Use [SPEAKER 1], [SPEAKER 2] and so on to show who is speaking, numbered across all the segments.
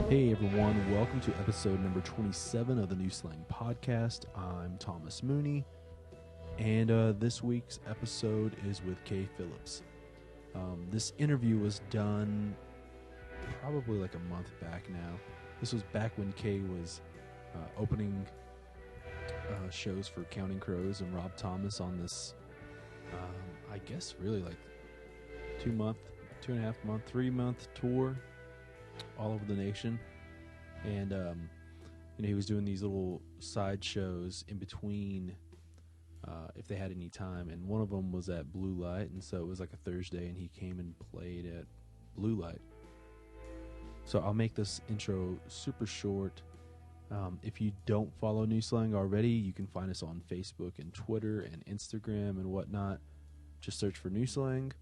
[SPEAKER 1] Hey everyone, welcome to episode number 27 of the New Slang Podcast. I'm Thomas Mooney, and this week's episode is with Kay Phillips. This interview was done probably like a month back now. This was back when Kay was opening shows for Counting Crows and Rob Thomas on this, I guess really like 2.5 month, 3-month tour all over the nation. And he was doing these little side shows in between if they had any time, and one of them was at Blue Light, and so it was like a Thursday, and he came and played at Blue Light. So I'll make this intro super short. If you don't follow New Slang already, you can find us on Facebook and Twitter and Instagram and whatnot. Just search for New Slang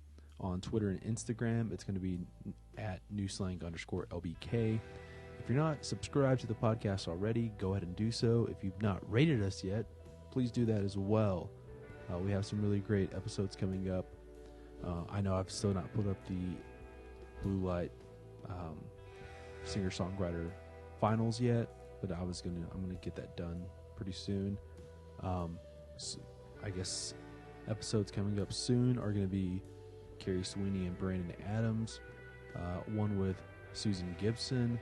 [SPEAKER 1] on Twitter and Instagram. It's going to be at newslang_LBK. If you're not subscribed to the podcast already, go ahead and do so. If you've not rated us yet, please do that as well. We have some really great episodes coming up. I know I've still not put up the Blue Light singer-songwriter finals yet, but I'm gonna get that done pretty soon. So I guess episodes coming up soon are gonna be Carrie Sweeney and Brandon Adams, one with Susan Gibson,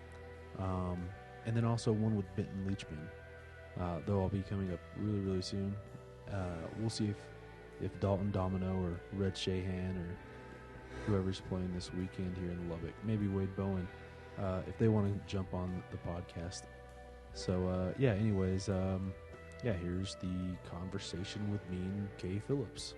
[SPEAKER 1] and then also one with Benton Leachman. They'll all be coming up really, really soon. We'll see if Dalton Domino or Red Shahan or whoever's playing this weekend here in Lubbock, maybe Wade Bowen, if they want to jump on the podcast. So, anyways, here's the conversation with me and Kay Phillips.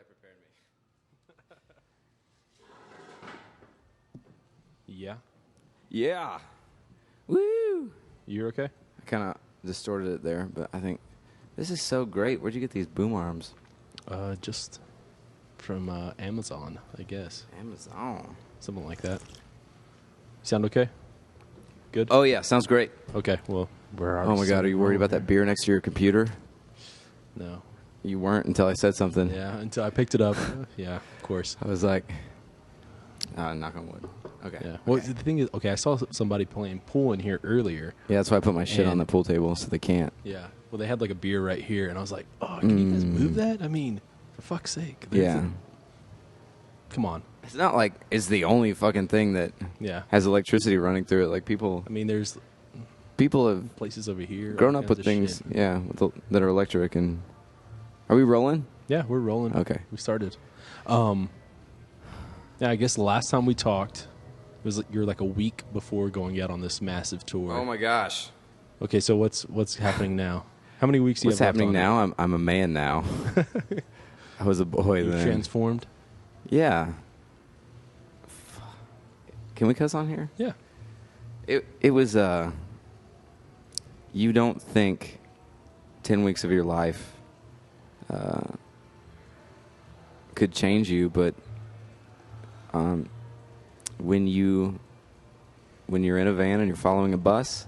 [SPEAKER 2] Prepared me. Yeah. Woo!
[SPEAKER 1] You're okay?
[SPEAKER 2] I kind of distorted it there, but I think this is so great. Where'd you get these boom arms?
[SPEAKER 1] Just from Amazon, I guess.
[SPEAKER 2] Amazon.
[SPEAKER 1] Something like that. Sound okay? Good?
[SPEAKER 2] Oh, yeah. Sounds great.
[SPEAKER 1] Okay, well, we're
[SPEAKER 2] Oh, my God. Are you worried about that beer next to your computer?
[SPEAKER 1] No.
[SPEAKER 2] You weren't until I said something.
[SPEAKER 1] Yeah, until I picked it up. Yeah, of course.
[SPEAKER 2] I was like, knock on wood. Okay.
[SPEAKER 1] Yeah. Well,
[SPEAKER 2] okay.
[SPEAKER 1] the thing is, I saw somebody playing pool in here earlier.
[SPEAKER 2] Yeah, that's why I put my shit on the pool table so they can't.
[SPEAKER 1] Yeah. Well, they had like a beer right here, and I was like, oh, can you guys move that? I mean, for fuck's sake. Come on.
[SPEAKER 2] It's not like it's the only fucking thing that has electricity running through it. Like people.
[SPEAKER 1] I mean, there's
[SPEAKER 2] people have
[SPEAKER 1] places over here.
[SPEAKER 2] Grown up with things, that are electric. And are we rolling?
[SPEAKER 1] Yeah, we're rolling.
[SPEAKER 2] Okay.
[SPEAKER 1] We started. I guess the last time we talked was you're like a week before going out on this massive tour.
[SPEAKER 2] Oh my gosh.
[SPEAKER 1] Okay, so what's happening now? How many weeks do you have left on?
[SPEAKER 2] What's happening now? I'm a man now. I was a boy
[SPEAKER 1] You've
[SPEAKER 2] then.
[SPEAKER 1] Transformed?
[SPEAKER 2] Yeah. Can we cuss on here?
[SPEAKER 1] Yeah.
[SPEAKER 2] It was you don't think 10 weeks of your life could change you, but when you're in a van and you're following a bus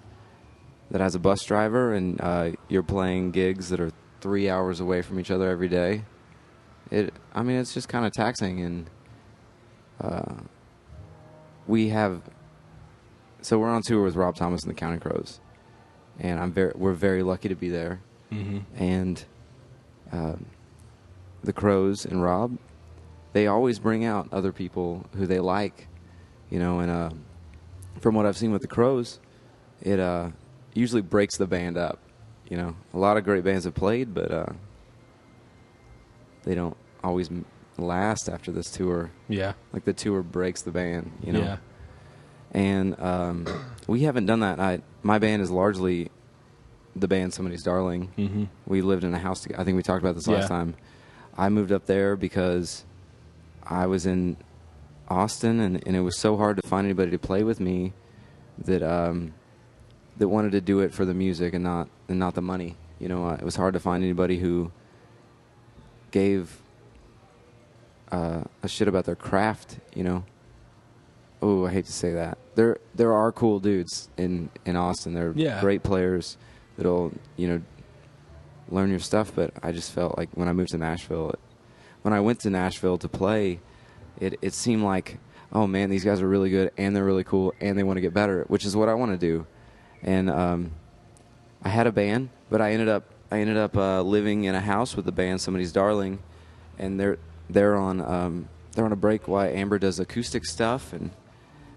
[SPEAKER 2] that has a bus driver and you're playing gigs that are 3 hours away from each other every day, it's just kind of taxing. And so we're on tour with Rob Thomas and the Counting Crows, and we're very lucky to be there.
[SPEAKER 1] Mm-hmm.
[SPEAKER 2] And the Crows and Rob, they always bring out other people who they like, and from what I've seen with the Crows, it usually breaks the band up. A lot of great bands have played, but they don't always last after this tour.
[SPEAKER 1] Yeah.
[SPEAKER 2] Like the tour breaks the band,
[SPEAKER 1] Yeah.
[SPEAKER 2] And we haven't done that. My band is largely the band Somebody's Darling.
[SPEAKER 1] Mm-hmm.
[SPEAKER 2] We lived in a house together. I think we talked about this last time. I moved up there because I was in Austin, and it was so hard to find anybody to play with me that wanted to do it for the music and not the money. It was hard to find anybody who gave a shit about their craft, you know. Oh, I hate to say that. There are cool dudes in Austin. They're great players that'll, you know, learn your stuff. But I just felt like when I moved to Nashville, when I went to Nashville to play, it seemed like, oh man, these guys are really good and they're really cool and they want to get better, which is what I want to do. And I had a band, but I ended up living in a house with the band, Somebody's Darling, and they're on a break while Amber does acoustic stuff.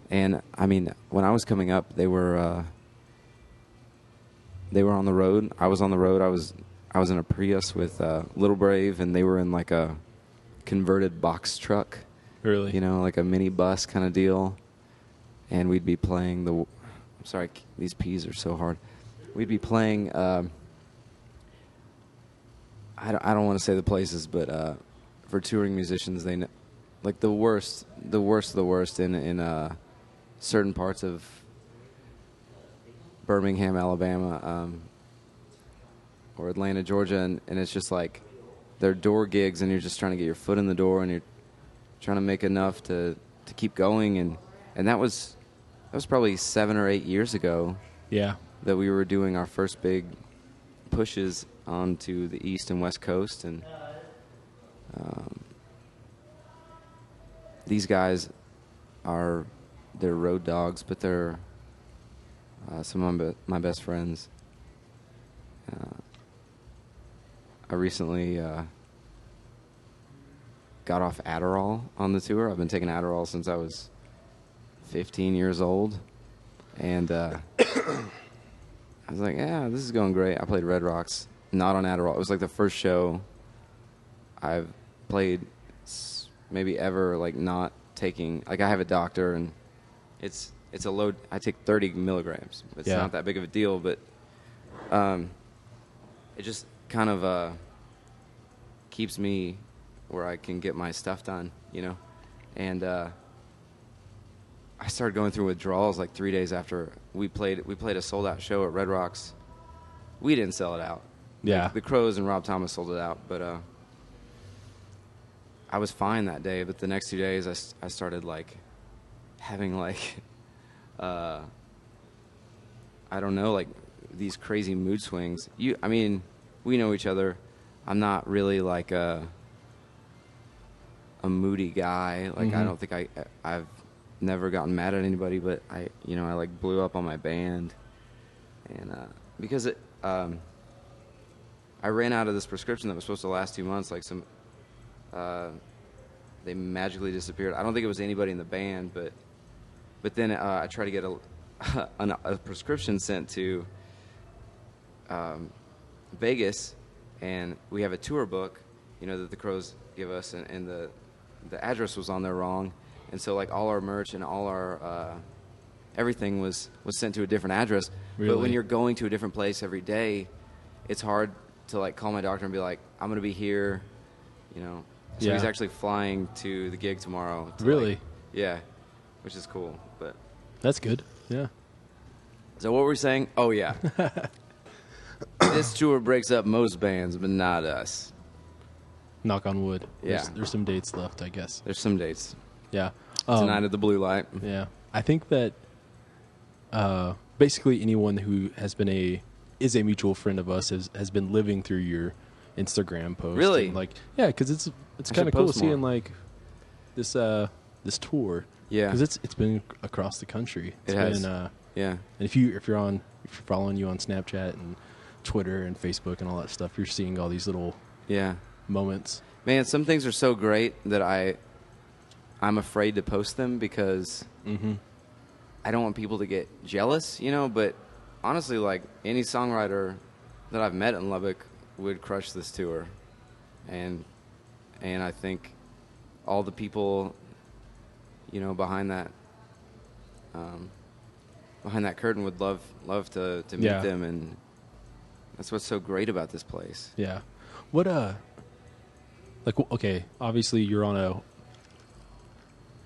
[SPEAKER 2] And I mean, when I was coming up, they were on the road. I was on the road. I was in a Prius with Little Brave, and they were in like a converted box truck.
[SPEAKER 1] Really?
[SPEAKER 2] You know, like a mini bus kind of deal. And we'd be playing I'm sorry, these P's are so hard. We'd be playing, I don't want to say the places, but for touring musicians, they know, like the worst in certain parts of Birmingham, Alabama, or Atlanta, Georgia, and it's just like they're door gigs, and you're just trying to get your foot in the door, and you're trying to make enough to keep going, and that was probably 7 or 8 years ago.
[SPEAKER 1] Yeah.
[SPEAKER 2] That we were doing our first big pushes onto the East and West Coast, and these guys they're road dogs, but they're some of my best friends. I recently got off Adderall on the tour. I've been taking Adderall since I was 15 years old, and I was like, yeah, this is going great. I played Red Rocks, not on Adderall. It was like the first show I've played maybe ever, like not taking, like I have a doctor, and it's a load. I take 30 milligrams. It's not that big of a deal, but it just kind of keeps me where I can get my stuff done, you know. And I started going through withdrawals like 3 days after we played a sold out show at Red Rocks. We didn't sell it out.
[SPEAKER 1] Yeah.
[SPEAKER 2] Like, the Crows and Rob Thomas sold it out, but I was fine that day. But the next 2 days, I started like having like I don't know, like these crazy mood swings. I mean, we know each other. I'm not really like a moody guy. Like, I don't think I've never gotten mad at anybody, but I like blew up on my band, and because I ran out of this prescription that was supposed to last 2 months. Like they magically disappeared. I don't think it was anybody in the band, but then I tried to get a prescription sent to Vegas, and we have a tour book, you know, that the Crows give us, and the address was on there wrong. And so, like, all our merch and all our everything was sent to a different address.
[SPEAKER 1] Really?
[SPEAKER 2] But when you're going to a different place every day, it's hard to, like, call my doctor and be like, I'm going to be here, you know. So he's actually flying to the gig tomorrow.
[SPEAKER 1] Really?
[SPEAKER 2] Yeah, which is cool. But
[SPEAKER 1] that's good. Yeah.
[SPEAKER 2] So what were we saying? Oh, yeah. This tour breaks up most bands, but not us.
[SPEAKER 1] Knock on wood.
[SPEAKER 2] Yeah.
[SPEAKER 1] There's some dates left, I guess.
[SPEAKER 2] There's some dates.
[SPEAKER 1] Yeah.
[SPEAKER 2] Tonight at the Blue Light.
[SPEAKER 1] Yeah. I think that basically anyone who is a mutual friend of us has been living through your Instagram post.
[SPEAKER 2] Really?
[SPEAKER 1] And, like, yeah, because it's kind of cool seeing like this tour.
[SPEAKER 2] Yeah.
[SPEAKER 1] Because it's been across the country.
[SPEAKER 2] It has.
[SPEAKER 1] Yeah. And if you're following you on Snapchat and Twitter and Facebook and all that stuff, you're seeing all these little moments.
[SPEAKER 2] Man, some things are so great that I'm afraid to post them because I don't want people to get jealous, you know. But honestly, like, any songwriter that I've met in Lubbock would crush this tour, and I think all the people, you know, behind that curtain would love to meet them, and that's what's so great about this place.
[SPEAKER 1] Yeah. What like, okay, obviously you're on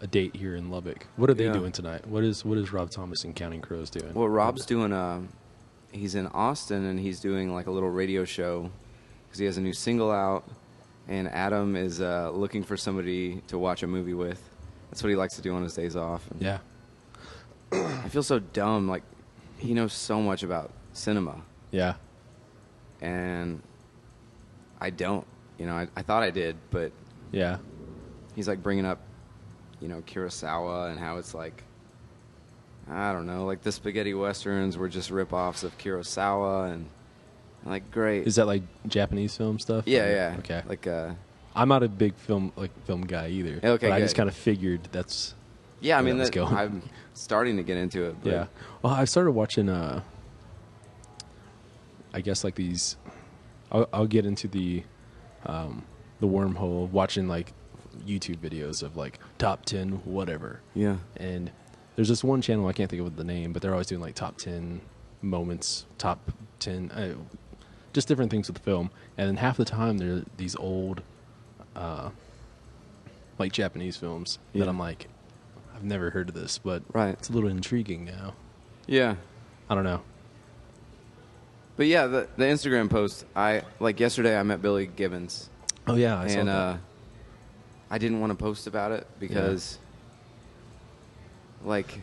[SPEAKER 1] a date here in Lubbock. What are they doing tonight? What is Rob Thomas and Counting Crows doing?
[SPEAKER 2] Well, Rob's doing he's in Austin, and he's doing like a little radio show because he has a new single out, and Adam is looking for somebody to watch a movie with. That's what he likes to do on his days off. And
[SPEAKER 1] Yeah.
[SPEAKER 2] I feel so dumb. Like, he knows so much about cinema,
[SPEAKER 1] Yeah.
[SPEAKER 2] and I don't. You know, I thought I did, but
[SPEAKER 1] Yeah.
[SPEAKER 2] he's like bringing up, you know, Kurosawa and how it's like, I don't know, like the spaghetti westerns were just rip-offs of Kurosawa, and like, great.
[SPEAKER 1] Is that like Japanese film stuff?
[SPEAKER 2] Yeah,
[SPEAKER 1] or-
[SPEAKER 2] yeah.
[SPEAKER 1] Okay.
[SPEAKER 2] Like,
[SPEAKER 1] I'm not a big film guy either.
[SPEAKER 2] Okay,
[SPEAKER 1] but I
[SPEAKER 2] good.
[SPEAKER 1] just kind of figured that's.
[SPEAKER 2] yeah, I
[SPEAKER 1] where
[SPEAKER 2] mean,
[SPEAKER 1] that was going.
[SPEAKER 2] I'm starting to get into it. But
[SPEAKER 1] Yeah. Well, I started watching. I guess like these. I'll get into the wormhole watching like YouTube videos of like top 10 whatever.
[SPEAKER 2] Yeah.
[SPEAKER 1] And there's this one channel, I can't think of the name, but they're always doing like top 10 moments, top 10, just different things with the film. And then half the time they're these old, like Japanese films that
[SPEAKER 2] Yeah.
[SPEAKER 1] I'm like, I've never heard of this, but
[SPEAKER 2] Right.
[SPEAKER 1] it's a little intriguing now.
[SPEAKER 2] Yeah.
[SPEAKER 1] I don't know.
[SPEAKER 2] But yeah, the Instagram post, like yesterday I met Billy Gibbons,
[SPEAKER 1] Oh yeah, I saw
[SPEAKER 2] and
[SPEAKER 1] that.
[SPEAKER 2] I didn't want to post about it because, like,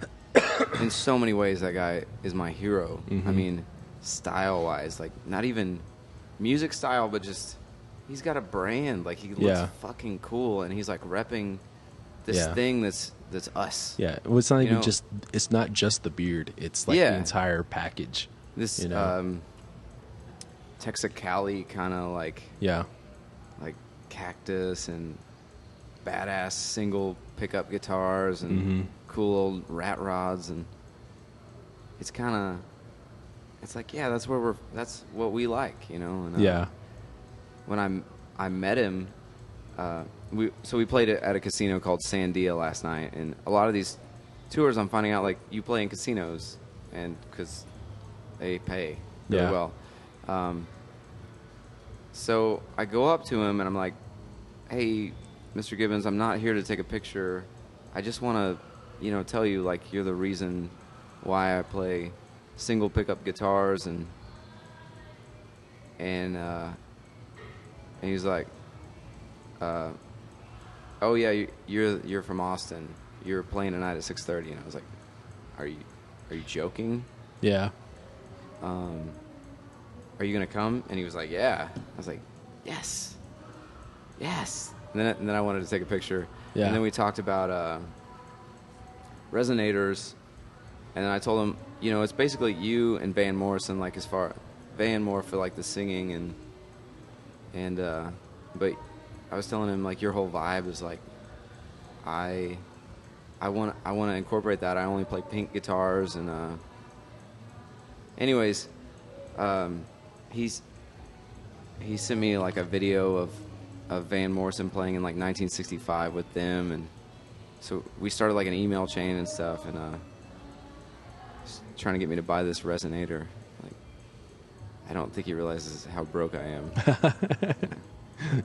[SPEAKER 2] in so many ways that guy is my hero. I
[SPEAKER 1] Mhm.
[SPEAKER 2] mean, style-wise, like, not even music style, but just, he's got a brand. Like, he looks
[SPEAKER 1] Yeah.
[SPEAKER 2] fucking cool, and he's, like, repping this
[SPEAKER 1] Yeah.
[SPEAKER 2] thing that's us.
[SPEAKER 1] Yeah, well, it's not
[SPEAKER 2] You
[SPEAKER 1] even
[SPEAKER 2] know-
[SPEAKER 1] just. It's not just the beard. It's like
[SPEAKER 2] Yeah.
[SPEAKER 1] the entire package.
[SPEAKER 2] This,
[SPEAKER 1] You know?
[SPEAKER 2] Texacali kind of, like Cactus and badass single pickup guitars and
[SPEAKER 1] Mhm.
[SPEAKER 2] cool old rat rods, and it's kind of, it's like, yeah, that's what we like, you know. And,
[SPEAKER 1] Yeah.
[SPEAKER 2] when I met him, we played at a casino called Sandia last night, and a lot of these tours I'm finding out, like, you play in casinos, and because they pay really
[SPEAKER 1] Yeah.
[SPEAKER 2] well. So I go up to him and I'm like, "Hey, Mr. Gibbons, I'm not here to take a picture. I just want to, you know, tell you, like, you're the reason why I play single pickup guitars." And he's like, "Oh yeah, you're from Austin. You're playing tonight at 6:30." And I was like, "Are you joking?
[SPEAKER 1] Yeah.
[SPEAKER 2] Are you gonna come?" And he was like, "Yeah." I was like, "Yes." And then I wanted to take a picture.
[SPEAKER 1] Yeah.
[SPEAKER 2] And then we talked about resonators, and I told him, you know, it's basically you and Van Morrison, like, as far Van more for like the singing and but I was telling him, like, your whole vibe is like, I want to incorporate that. I only play pink guitars, and anyways, he sent me like a video of Van Morrison playing in like 1965 with them, and so we started like an email chain and stuff, and trying to get me to buy this resonator. Like, I don't think he realizes how broke I am.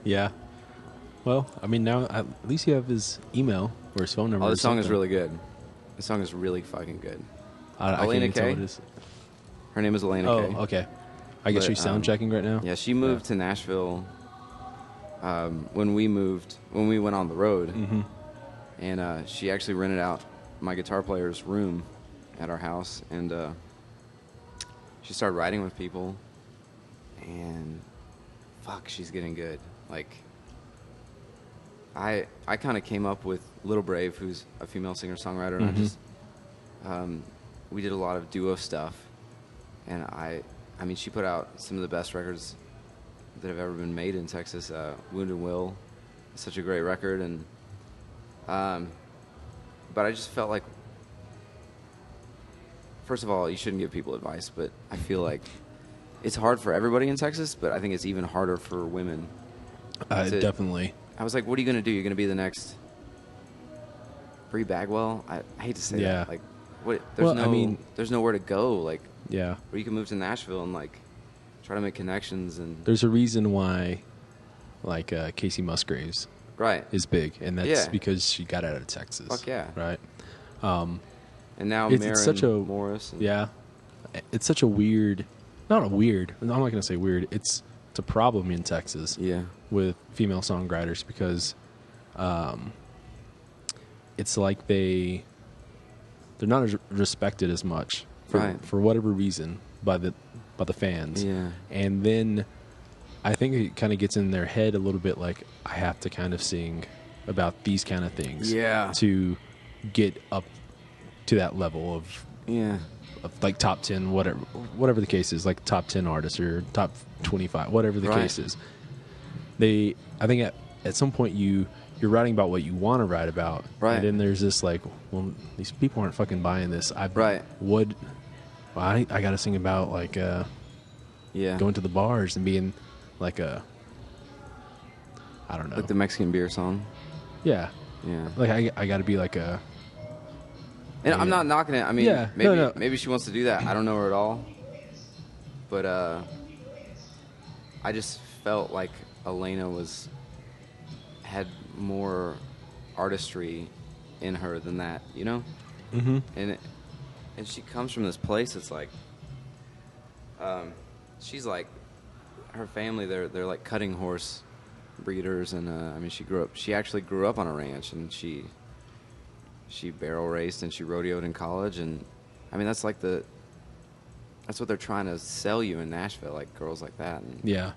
[SPEAKER 1] Yeah. Well, I mean, now at least you have his email or his phone number.
[SPEAKER 2] Oh,
[SPEAKER 1] or
[SPEAKER 2] the song is
[SPEAKER 1] something.
[SPEAKER 2] really good. The song is really fucking good.
[SPEAKER 1] I can't
[SPEAKER 2] Elena
[SPEAKER 1] even tell
[SPEAKER 2] Kay?
[SPEAKER 1] what it is.
[SPEAKER 2] Her name is Elena
[SPEAKER 1] Oh,
[SPEAKER 2] Kay.
[SPEAKER 1] okay. I guess
[SPEAKER 2] But,
[SPEAKER 1] she's sound checking right now.
[SPEAKER 2] Yeah, she moved to Nashville when we went on the road.
[SPEAKER 1] Mm-hmm.
[SPEAKER 2] And she actually rented out my guitar player's room at our house, and she started writing with people, and fuck, she's getting good. Like, I kind of came up with Little Brave, who's a female singer-songwriter, and
[SPEAKER 1] Mhm.
[SPEAKER 2] I just we did a lot of duo stuff, and I mean, she put out some of the best records that have ever been made in Texas. Wounded Will is such a great record, and but I just felt like, first of all, you shouldn't give people advice, but I feel like it's hard for everybody in Texas, but I think it's even harder for women.
[SPEAKER 1] Definitely.
[SPEAKER 2] I was like, what are you going to do? You're going to be the next Bree Bagwell? I hate to say
[SPEAKER 1] Yeah.
[SPEAKER 2] that. Like, what?
[SPEAKER 1] Well, I mean-
[SPEAKER 2] there's nowhere to go. Like,
[SPEAKER 1] Yeah.
[SPEAKER 2] where you can move to Nashville and like try to make connections and
[SPEAKER 1] There's a reason why, like, Casey Musgraves
[SPEAKER 2] right.
[SPEAKER 1] is big, and that's
[SPEAKER 2] Yeah.
[SPEAKER 1] because she got out of Texas.
[SPEAKER 2] Fuck yeah.
[SPEAKER 1] Right.
[SPEAKER 2] And now
[SPEAKER 1] It's
[SPEAKER 2] Maren
[SPEAKER 1] such a
[SPEAKER 2] Morris. And,
[SPEAKER 1] Yeah. It's such a weird. Not a weird. I'm not going to say weird. It's it's a problem in Texas.
[SPEAKER 2] Yeah.
[SPEAKER 1] With female songwriters because it's like they're not as respected as much for whatever reason by the fans.
[SPEAKER 2] Yeah.
[SPEAKER 1] And then I think it kind of gets in their head a little bit like I have to kind of sing about these kind of things to get up to that level of like top 10 whatever the case is, like top 10 artists or top 25 whatever the case is. I think at some point you're writing about what you want to write about, and then there's this like, well, these people aren't fucking buying this. I got to sing about like going to the bars and being like I don't know,
[SPEAKER 2] like the Mexican beer song.
[SPEAKER 1] Yeah. Like I got to be like a.
[SPEAKER 2] And I'm not knocking it. I mean, maybe she wants to do that. I don't know her at all, but I just felt like Elena had more artistry in her than that, you know?
[SPEAKER 1] Mm-hmm.
[SPEAKER 2] And she comes from this place that's like, she's like, her family, they're like cutting horse breeders, and I mean, she actually grew up on a ranch, and she barrel raced and she rodeoed in college, and I mean, that's what they're trying to sell you in Nashville, like girls like that. And,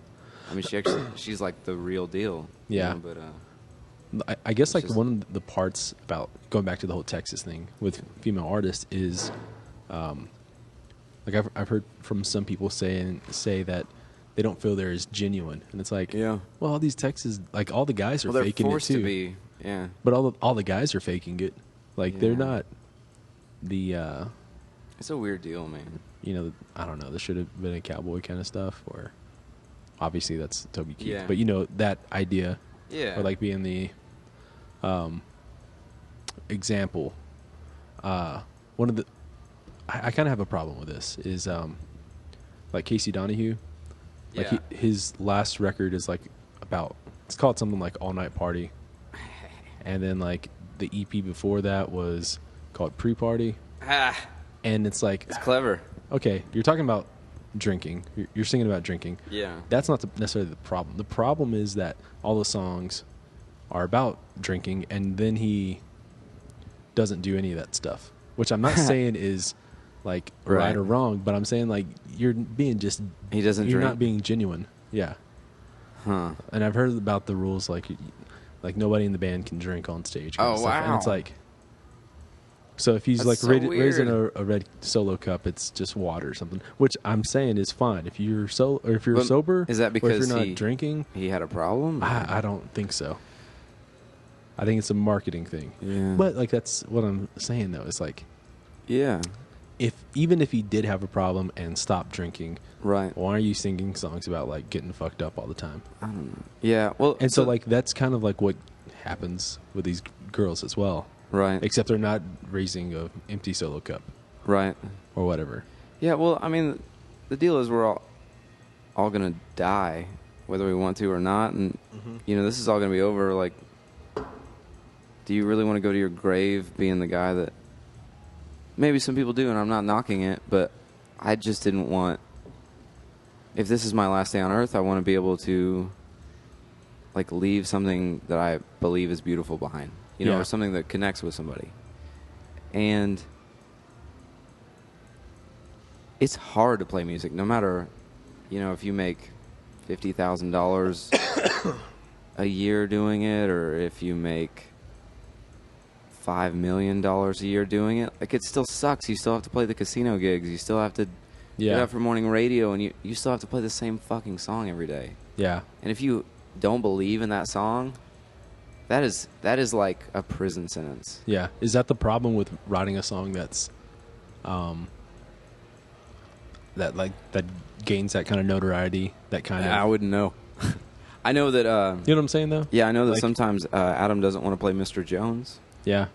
[SPEAKER 2] I mean, she's like the real deal.
[SPEAKER 1] Yeah.
[SPEAKER 2] You know,
[SPEAKER 1] but I guess like one of the parts about going back to the whole Texas thing with female artists is, like I've heard from some people say that they don't feel they're as genuine, and it's like, well, all these Texas, like all the guys are faking it too.
[SPEAKER 2] To be, yeah.
[SPEAKER 1] But all the guys are faking it, like they're not the.
[SPEAKER 2] It's a weird deal, man.
[SPEAKER 1] You know, I don't know. There should have been a cowboy kind of stuff, or obviously that's Toby Keith.
[SPEAKER 2] Yeah.
[SPEAKER 1] But you know that idea,
[SPEAKER 2] or
[SPEAKER 1] like being the example. One of the I kind of have a problem with this is like Casey Donahue. Like his last record is like it's called something like All Night Party, and then like the EP before that was called Pre-Party, and it's like
[SPEAKER 2] it's clever.
[SPEAKER 1] Okay, you're talking about drinking. You're singing about drinking.
[SPEAKER 2] Yeah,
[SPEAKER 1] that's not necessarily the problem. The problem is that all the songs are about drinking, and then he doesn't do any of that stuff. Which I'm not saying is like right or wrong, but I'm saying like you're being just
[SPEAKER 2] he doesn't.
[SPEAKER 1] You're
[SPEAKER 2] drink?
[SPEAKER 1] not being genuine. Yeah.
[SPEAKER 2] Huh.
[SPEAKER 1] And I've heard about the rules like nobody in the band can drink on stage.
[SPEAKER 2] Oh wow!
[SPEAKER 1] And it's like, so if he's
[SPEAKER 2] that's
[SPEAKER 1] like
[SPEAKER 2] so
[SPEAKER 1] raising a red Solo cup, it's just water or something. Which I'm saying is fine if you're sober.
[SPEAKER 2] Is that because
[SPEAKER 1] if you're not drinking?
[SPEAKER 2] He had a problem.
[SPEAKER 1] I don't think so. I think it's a marketing thing.
[SPEAKER 2] Yeah.
[SPEAKER 1] But like that's what I'm saying though. It's like,
[SPEAKER 2] yeah.
[SPEAKER 1] Even if he did have a problem and stopped drinking,
[SPEAKER 2] right?
[SPEAKER 1] Why are you singing songs about like getting fucked up all the time?
[SPEAKER 2] I don't know. Yeah, well,
[SPEAKER 1] and so like that's kind of like what happens with these girls as well,
[SPEAKER 2] right?
[SPEAKER 1] Except they're not raising a empty Solo cup,
[SPEAKER 2] right,
[SPEAKER 1] or whatever.
[SPEAKER 2] Yeah, well, I mean, the deal is we're all gonna die, whether we want to or not, and you know this is all gonna be over. Like, do you really want to go to your grave being the guy that? Maybe some people do, and I'm not knocking it, but I just didn't want... If this is my last day on Earth, I want to be able to like leave something that I believe is beautiful behind. You know, or something that connects with somebody. And it's hard to play music, no matter, you know, if you make $50,000 a year doing it, or if you make $5 million a year doing it, like it still sucks. You still have to play the casino gigs. You still have to get up for morning radio, and you still have to play the same fucking song every day. Yeah. And if you don't believe in that song, that is like a prison sentence.
[SPEAKER 1] Yeah. Is that the problem with writing a song that's that gains that kind of notoriety, that kind of...
[SPEAKER 2] I wouldn't know. I know that...
[SPEAKER 1] you know what I'm saying, though?
[SPEAKER 2] Yeah, I know that sometimes Adam doesn't want to play Mr. Jones.
[SPEAKER 1] Yeah.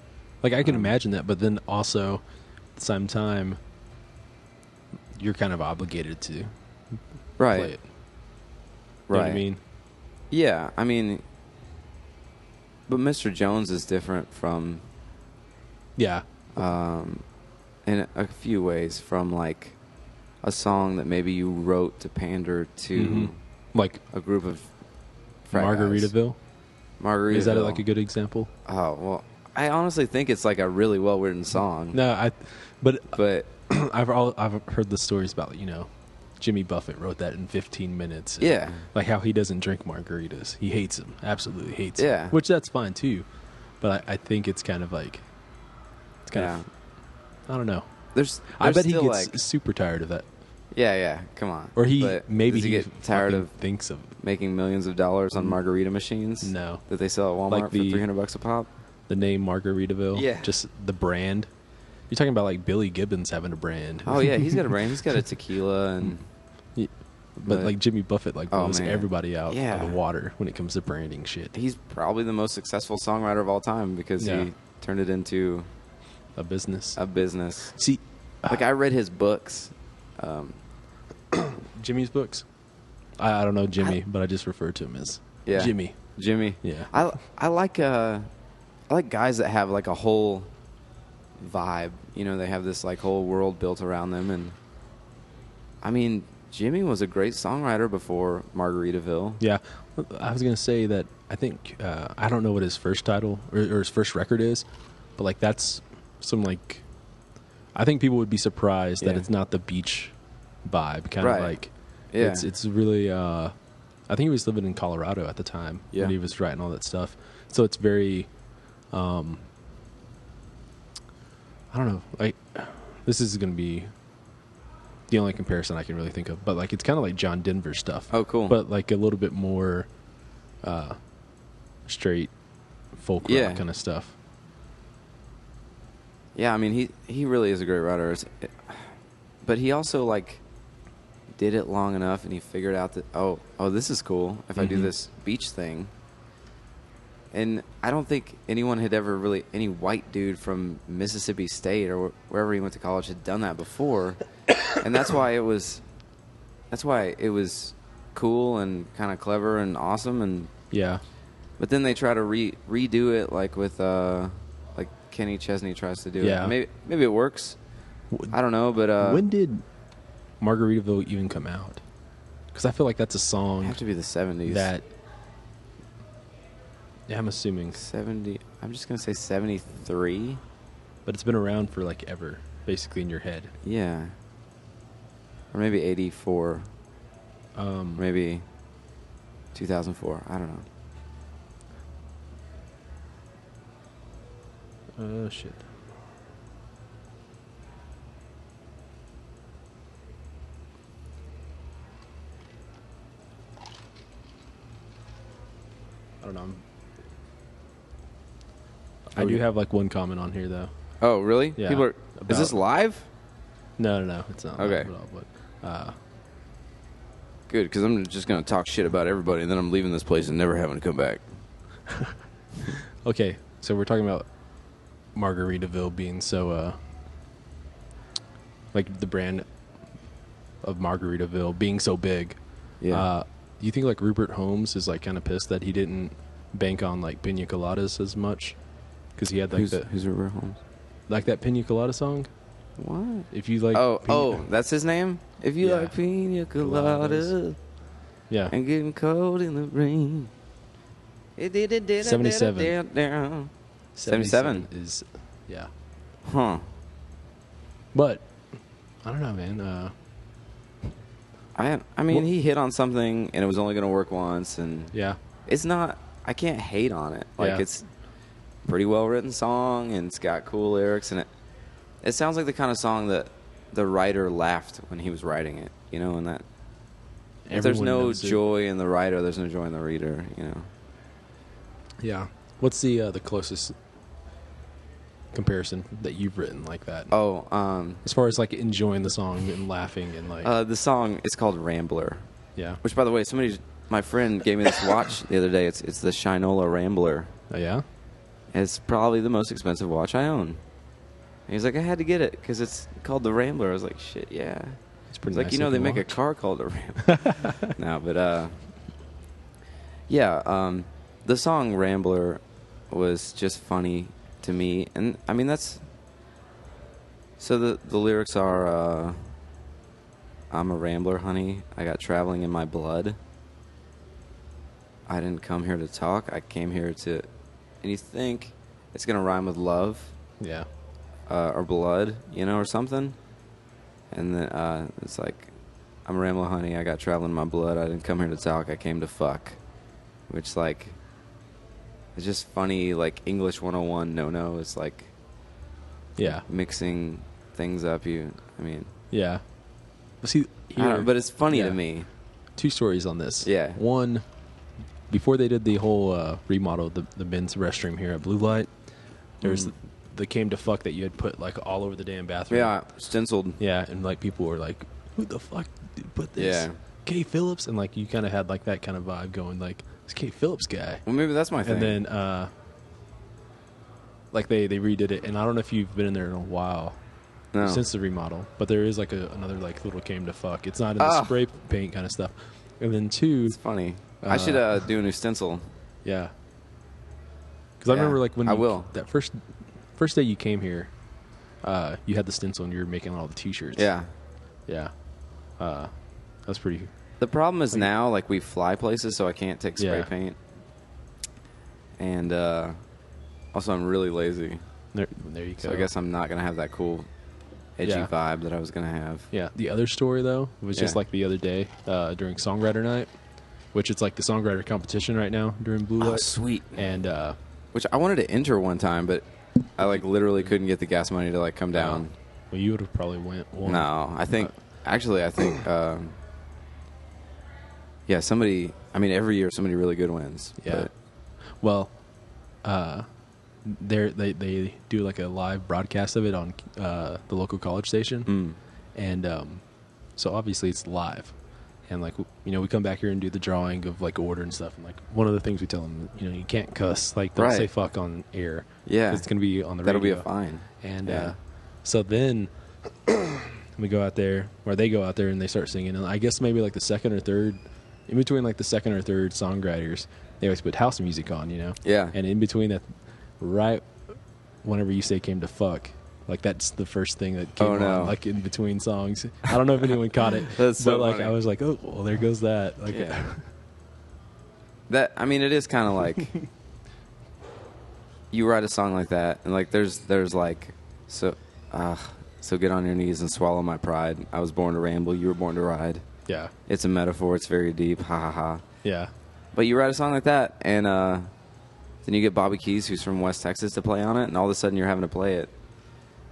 [SPEAKER 1] Like, I can imagine that, but then also, at the same time, you're kind of obligated to play it. You know what I mean?
[SPEAKER 2] Yeah, I mean... But Mr. Jones is different from...
[SPEAKER 1] Yeah.
[SPEAKER 2] In a few ways, from, like, a song that maybe you wrote to pander to
[SPEAKER 1] Like
[SPEAKER 2] a group of frat guys.
[SPEAKER 1] Margaritaville?
[SPEAKER 2] Margaritaville.
[SPEAKER 1] Is that like a good example?
[SPEAKER 2] Oh, well, I honestly think it's like a really well-written song.
[SPEAKER 1] No, but I've heard the stories about, Jimmy Buffett wrote that in 15 minutes.
[SPEAKER 2] Yeah.
[SPEAKER 1] Like how he doesn't drink margaritas. He hates them. Absolutely hates them.
[SPEAKER 2] Yeah.
[SPEAKER 1] Which that's fine too. But I think it's kind of like, I don't know. I bet he gets
[SPEAKER 2] like,
[SPEAKER 1] super tired of that.
[SPEAKER 2] Yeah, come on.
[SPEAKER 1] Or
[SPEAKER 2] does he get tired of
[SPEAKER 1] thinks of
[SPEAKER 2] making millions of dollars on margarita machines?
[SPEAKER 1] No.
[SPEAKER 2] That they sell at Walmart
[SPEAKER 1] Like
[SPEAKER 2] for $300 a pop?
[SPEAKER 1] the name Margaritaville.
[SPEAKER 2] Yeah.
[SPEAKER 1] Just the brand. You're talking about like Billy Gibbons having a brand.
[SPEAKER 2] Oh yeah, he's got a brand. He's got a tequila and.
[SPEAKER 1] Yeah. But like Jimmy Buffett blows everybody out of the water when it comes to branding shit.
[SPEAKER 2] He's probably the most successful songwriter of all time because he turned it into
[SPEAKER 1] a business.
[SPEAKER 2] See, I read his books.
[SPEAKER 1] Jimmy's books. I don't know Jimmy, but I just refer to him as Jimmy. Yeah.
[SPEAKER 2] I like guys that have like a whole vibe. They have this like whole world built around them, and I mean, Jimmy was a great songwriter before Margaritaville. Yeah,
[SPEAKER 1] I was gonna say that I think I don't know what his first title or his first record is, but like that's some like I think people would be surprised that it's not the beach vibe, kind of like it's really. I think he was living in Colorado at the time when he was writing all that stuff, so it's very. I don't know. Like this is gonna be the only comparison I can really think of, but like it's kind of like John Denver stuff.
[SPEAKER 2] Oh, cool!
[SPEAKER 1] But like a little bit more straight folk rock kind of stuff.
[SPEAKER 2] Yeah, I mean he really is a great writer, but he also like did it long enough, and he figured out that oh this is cool if I do this beach thing. And I don't think anyone had ever really any white dude from Mississippi State or wherever he went to college had done that before. And that's why it was cool and kind of clever and awesome, and but then they try to redo it like with like Kenny Chesney tries to do it. Maybe it works. I don't know, but
[SPEAKER 1] when did Margaritaville even come out? Because I feel like that's a song.
[SPEAKER 2] It have to be the 70s.
[SPEAKER 1] That I'm assuming
[SPEAKER 2] 70. I'm just gonna say 73.
[SPEAKER 1] But it's been around for like ever, basically in your head.
[SPEAKER 2] Yeah. Or maybe 84. Maybe 2004. I don't know.
[SPEAKER 1] Shit. I don't know. I do have like one comment on here though.
[SPEAKER 2] Oh, really?
[SPEAKER 1] Yeah.
[SPEAKER 2] People are, is this live?
[SPEAKER 1] No, it's not.
[SPEAKER 2] Okay.
[SPEAKER 1] Live at all, but,
[SPEAKER 2] good, because I'm just going to talk shit about everybody, and then I'm leaving this place and never having to come back.
[SPEAKER 1] Okay, so we're talking about Margaritaville being so, like the brand of Margaritaville being so big.
[SPEAKER 2] Yeah.
[SPEAKER 1] Do you think like Rupert Holmes is like kind of pissed that he didn't bank on like Pina Coladas as much? Because he had like
[SPEAKER 2] who's Rupert Holmes?
[SPEAKER 1] Like that Pina Colada song.
[SPEAKER 2] What?
[SPEAKER 1] If you like,
[SPEAKER 2] that's his name. If you like Pina Coladas, and getting cold in the rain.
[SPEAKER 1] 77.
[SPEAKER 2] 77
[SPEAKER 1] is,
[SPEAKER 2] Huh.
[SPEAKER 1] But I don't know, man.
[SPEAKER 2] I mean, he hit on something, and it was only going to work once, and it's not. I can't hate on it. Like it's a pretty well written song, and it's got cool lyrics, and it sounds like the kind of song that the writer laughed when he was writing it. And that if there's no joy in the writer, there's no joy in the reader.
[SPEAKER 1] Yeah. What's the closest comparison that you've written like that?
[SPEAKER 2] As
[SPEAKER 1] far as like enjoying the song and laughing and like
[SPEAKER 2] the song is called Rambler.
[SPEAKER 1] Yeah.
[SPEAKER 2] Which, by the way, my friend gave me this watch the other day. It's the Shinola Rambler.
[SPEAKER 1] Oh yeah.
[SPEAKER 2] It's probably the most expensive watch I own. And he's like, I had to get it because it's called the Rambler. I was like, shit, yeah.
[SPEAKER 1] It's pretty.
[SPEAKER 2] He's
[SPEAKER 1] nice
[SPEAKER 2] like, they make a car called the Rambler. No, but the song Rambler was just funny to me, and I mean that's. So the lyrics are, I'm a rambler, honey. I got traveling in my blood. I didn't come here to talk. I came here to, and you think it's gonna rhyme with love,
[SPEAKER 1] Yeah.
[SPEAKER 2] Or blood, or something, and then it's like, I'm a Ramlo honey. I got travel in my blood. I didn't come here to talk. I came to fuck, which like, it's just funny. Like English 101. No, it's like,
[SPEAKER 1] Yeah.
[SPEAKER 2] mixing things up. I mean,
[SPEAKER 1] Yeah. See,
[SPEAKER 2] but it's funny
[SPEAKER 1] yeah.
[SPEAKER 2] to me.
[SPEAKER 1] 2 stories on this.
[SPEAKER 2] Yeah.
[SPEAKER 1] One, before they did the whole remodel, the men's restroom here at Blue Light, there's the came to fuck that you had put like all over the damn bathroom.
[SPEAKER 2] Yeah, stenciled.
[SPEAKER 1] Yeah, and like people were like, "Who the fuck put this?"
[SPEAKER 2] Yeah.
[SPEAKER 1] K. Phillips, and like you kind of had like that kind of vibe going, like this K. Phillips guy.
[SPEAKER 2] Well, maybe that's my thing.
[SPEAKER 1] And then like they redid it, and I don't know if you've been in there in a while.
[SPEAKER 2] No.
[SPEAKER 1] Since the remodel, but there is like another like little came to fuck. It's not in the spray paint kind of stuff. And then 2,
[SPEAKER 2] It's funny. I should do a new stencil.
[SPEAKER 1] yeah, because I remember like when
[SPEAKER 2] I will.
[SPEAKER 1] That first day you came here, you had the stencil and you were making all the T-shirts.
[SPEAKER 2] Yeah.
[SPEAKER 1] That's pretty.
[SPEAKER 2] The problem is now, like, we fly places, so I can't take spray paint. And also, I'm really lazy.
[SPEAKER 1] There you go.
[SPEAKER 2] So I guess I'm not going to have that cool, edgy vibe that I was going to have.
[SPEAKER 1] Yeah. The other story, though, was just like the other day during Songwriter Night, which it's like the songwriter competition right now during Blue Light.
[SPEAKER 2] Oh, sweet.
[SPEAKER 1] And
[SPEAKER 2] which I wanted to enter one time, but I, like, literally couldn't get the gas money to, like, come down.
[SPEAKER 1] Well, you would have probably won.
[SPEAKER 2] No, I think... Actually, I think... yeah, somebody... I mean, every year somebody really good wins.
[SPEAKER 1] Yeah.
[SPEAKER 2] But,
[SPEAKER 1] well, they do like a live broadcast of it on the local college station, and so obviously it's live, and like we come back here and do the drawing of like order and stuff, and like one of the things we tell them, you can't cuss, like don't say fuck on air,
[SPEAKER 2] yeah,
[SPEAKER 1] 'cause it's gonna be on the
[SPEAKER 2] that'll
[SPEAKER 1] radio.
[SPEAKER 2] be a fine.
[SPEAKER 1] And so then we go out there, or they go out there and they start singing, and I guess maybe like the second or third, in between like the second or third songwriters, they always put house music on,
[SPEAKER 2] Yeah.
[SPEAKER 1] and in between that, right whenever you say came to fuck, like that's the first thing that came on, like in between songs. I don't know if anyone caught it.
[SPEAKER 2] That's so
[SPEAKER 1] but like
[SPEAKER 2] funny.
[SPEAKER 1] I was like, oh well, there goes that. Like
[SPEAKER 2] that, I mean, it is kind of like you write a song like that, and like there's like so get on your knees and swallow my pride. I was born to ramble, you were born to ride.
[SPEAKER 1] Yeah.
[SPEAKER 2] It's a metaphor, it's very deep, ha ha ha.
[SPEAKER 1] Yeah.
[SPEAKER 2] But you write a song like that, and then you get Bobby Keys, who's from West Texas, to play on it, and all of a sudden you're having to play it.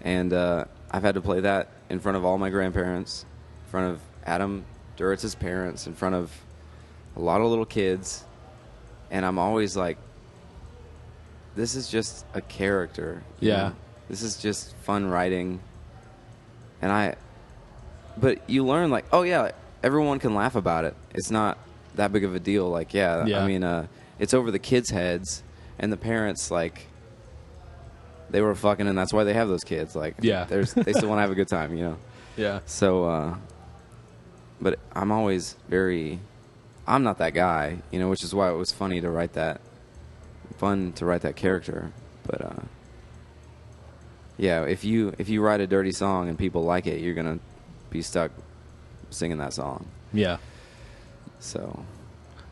[SPEAKER 2] And I've had to play that in front of all my grandparents, in front of Adam Duritz's parents, in front of a lot of little kids, and I'm always like, this is just a character. you know? This is just fun writing. But you learn, like, oh yeah, everyone can laugh about it. It's not that big of a deal. Like, I mean, it's over the kids' heads, and the parents, like, they were fucking, and that's why they have those kids. Like, they still want to have a good time,
[SPEAKER 1] Yeah.
[SPEAKER 2] So, but I'm always I'm not that guy, which is why it was fun to write that character. But, yeah, if you write a dirty song and people like it, you're going to be stuck singing that song.
[SPEAKER 1] Yeah.
[SPEAKER 2] So,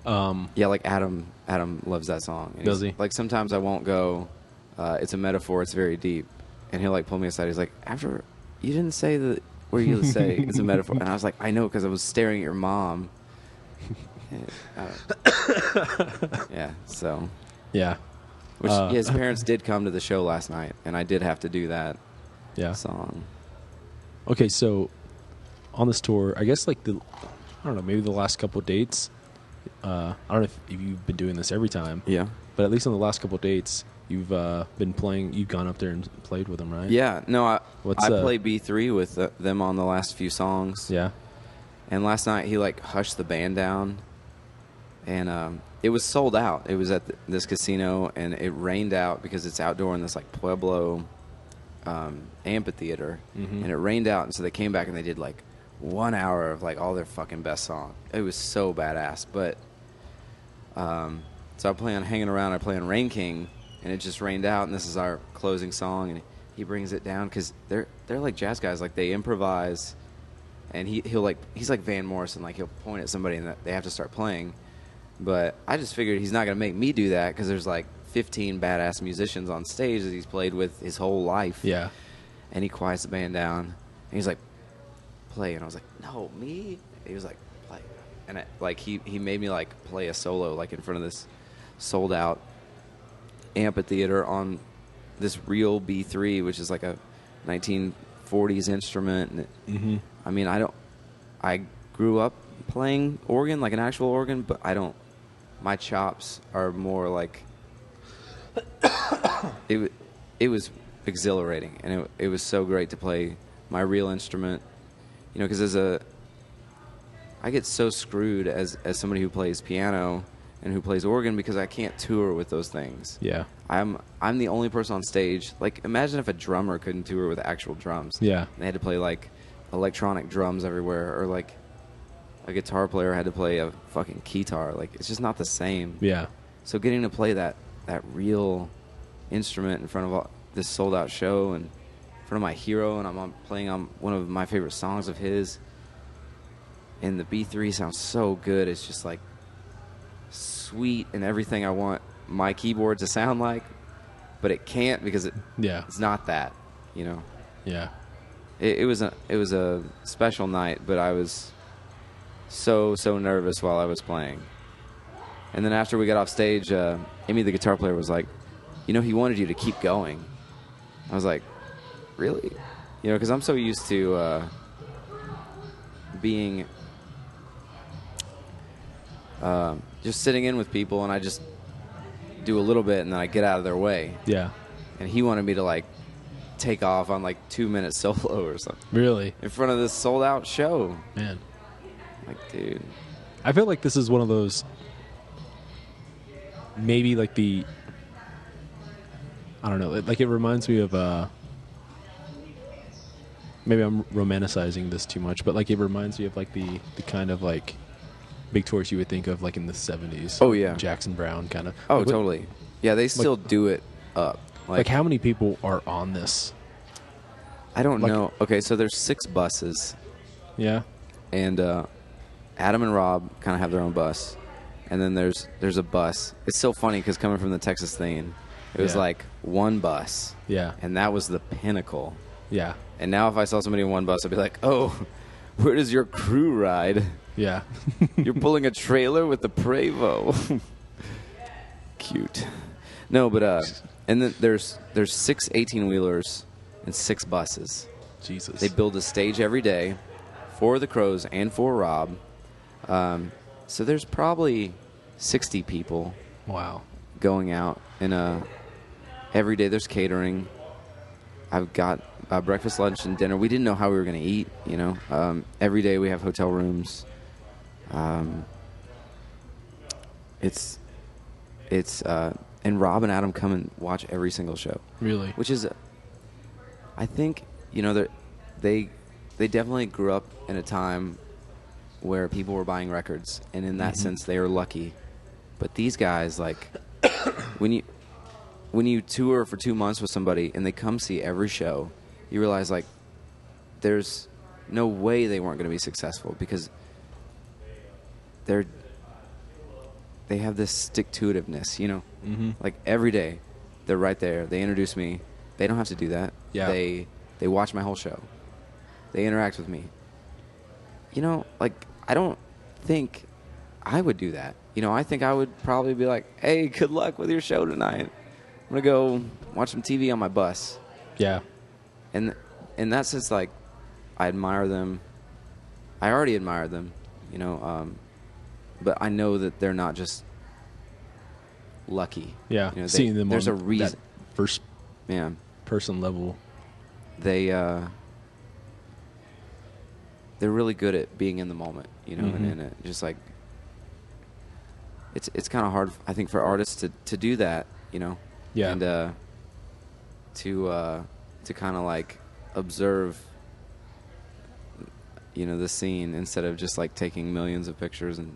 [SPEAKER 2] yeah, like Adam loves that song. And
[SPEAKER 1] does he?
[SPEAKER 2] Like, sometimes I won't go, it's a metaphor, it's very deep. And he'll, like, pull me aside. He's like, after, you didn't say where you say it's a metaphor. And I was like, I know, because I was staring at your mom. Yeah, so.
[SPEAKER 1] Yeah.
[SPEAKER 2] Which, his parents did come to the show last night, and I did have to do that song.
[SPEAKER 1] Okay, so on this tour, I guess, like, I don't know, maybe the last couple of dates, I don't know if you've been doing this every time.
[SPEAKER 2] Yeah.
[SPEAKER 1] But at least on the last couple of dates, you've been playing, you've gone up there and played with them, right?
[SPEAKER 2] Yeah. No, I
[SPEAKER 1] play
[SPEAKER 2] B3 with them on the last few songs.
[SPEAKER 1] Yeah.
[SPEAKER 2] And last night, he, like, hushed the band down, and it was sold out. It was at this casino, and it rained out because it's outdoor in this, like, Pueblo amphitheater, and it rained out, and so they came back and they did, like, 1 hour of, like, all their fucking best songs. It was so badass. But so I play on Hanging Around, I play on Rain King, and it just rained out, and this is our closing song, and he brings it down because they're like jazz guys, like, they improvise, and he's like Van Morrison, like, he'll point at somebody and they have to start playing. But I just figured he's not going to make me do that because there's like 15 badass musicians on stage that he's played with his whole life.
[SPEAKER 1] Yeah.
[SPEAKER 2] And he quiets the band down. And he's like, play. And I was like, no, me? He was like, play. And he made me like play a solo like in front of this sold out amphitheater on this real B3, which is like a 1940s instrument. And I mean, I grew up playing organ, like an actual organ, but my chops are more like, it was exhilarating, and it was so great to play my real instrument, you know, because I get so screwed as somebody who plays piano and who plays organ because I can't tour with those things.
[SPEAKER 1] Yeah.
[SPEAKER 2] I'm the only person on stage. Like, imagine if a drummer couldn't tour with actual drums.
[SPEAKER 1] Yeah.
[SPEAKER 2] They had to play like electronic drums everywhere, or like a guitar player had to play a fucking keytar. Like, it's just not the same.
[SPEAKER 1] Yeah.
[SPEAKER 2] So getting to play that real instrument in front of this sold out show and in front of my hero, and I'm playing on one of my favorite songs of his, and the B3 sounds so good. It's just like sweet and everything I want my keyboard to sound like, but it can't because it's not that, you know.
[SPEAKER 1] Yeah.
[SPEAKER 2] It was a special night, but I was so nervous while I was playing. And then after we got off stage, Amy, the guitar player, was like, you know, he wanted you to keep going. I was like, really? You know, because I'm so used to being just sitting in with people, and I just do a little bit, and then I get out of their way.
[SPEAKER 1] Yeah.
[SPEAKER 2] And he wanted me to, like, take off on, like, 2-minute solo or something.
[SPEAKER 1] Really?
[SPEAKER 2] In front of this sold-out show.
[SPEAKER 1] Man.
[SPEAKER 2] Like, dude.
[SPEAKER 1] I feel like this is one of those, maybe like I don't know, like it reminds me of, maybe I'm romanticizing this too much, but like it reminds me of like the kind of like big tours you would think of like in the 70s.
[SPEAKER 2] Oh, yeah.
[SPEAKER 1] Jackson Browne kind of.
[SPEAKER 2] Oh,
[SPEAKER 1] like,
[SPEAKER 2] totally. Yeah, they still do it up.
[SPEAKER 1] Like how many people are on this?
[SPEAKER 2] I don't know. Okay, so there's 6 buses.
[SPEAKER 1] Yeah.
[SPEAKER 2] And Adam and Rob kind of have their own bus. And then there's a bus. It's so funny because coming from the Texas thing, it was like one bus.
[SPEAKER 1] Yeah.
[SPEAKER 2] And that was the pinnacle.
[SPEAKER 1] Yeah.
[SPEAKER 2] And now if I saw somebody in one bus, I'd be like, oh, where does your crew ride?
[SPEAKER 1] Yeah.
[SPEAKER 2] You're pulling a trailer with the Prevost. Cute. No, but and then there's 6 18-wheelers and 6 buses.
[SPEAKER 1] Jesus.
[SPEAKER 2] They build a stage every day for the Crows and for Rob. So there's probably 60 people.
[SPEAKER 1] Wow.
[SPEAKER 2] Going out, and every day there's catering. I've got breakfast, lunch, and dinner. We didn't know how we were going to eat, you know. Every day we have hotel rooms. It's and Rob and Adam come and watch every single show.
[SPEAKER 1] Really?
[SPEAKER 2] Which is, I think, you know, they definitely grew up in a time where people were buying records, and in that sense they are lucky. But these guys, like, when you tour for 2 months with somebody and they come see every show, you realize, like, there's no way they weren't going to be successful because they have this stick-to-itiveness, you know? Like, every day, they're right there. They introduce me. They don't have to do that.
[SPEAKER 1] Yeah.
[SPEAKER 2] They watch my whole show. They interact with me. You know, like, I don't think I would do that. You know, I think I would probably be like, hey, good luck with your show tonight. I'm going to go watch some TV on my bus.
[SPEAKER 1] Yeah.
[SPEAKER 2] And in that sense, like, I admire them. I already admire them, you know, but I know that they're not just lucky.
[SPEAKER 1] Yeah.
[SPEAKER 2] You know,
[SPEAKER 1] Seeing them
[SPEAKER 2] there's
[SPEAKER 1] on
[SPEAKER 2] a reason.
[SPEAKER 1] that first person level.
[SPEAKER 2] They're really good at being in the moment, you know, and just like it's kind of hard, I think, for artists to do that, you know.
[SPEAKER 1] Yeah.
[SPEAKER 2] And to kind of like observe, you know, the scene instead of just like taking millions of pictures and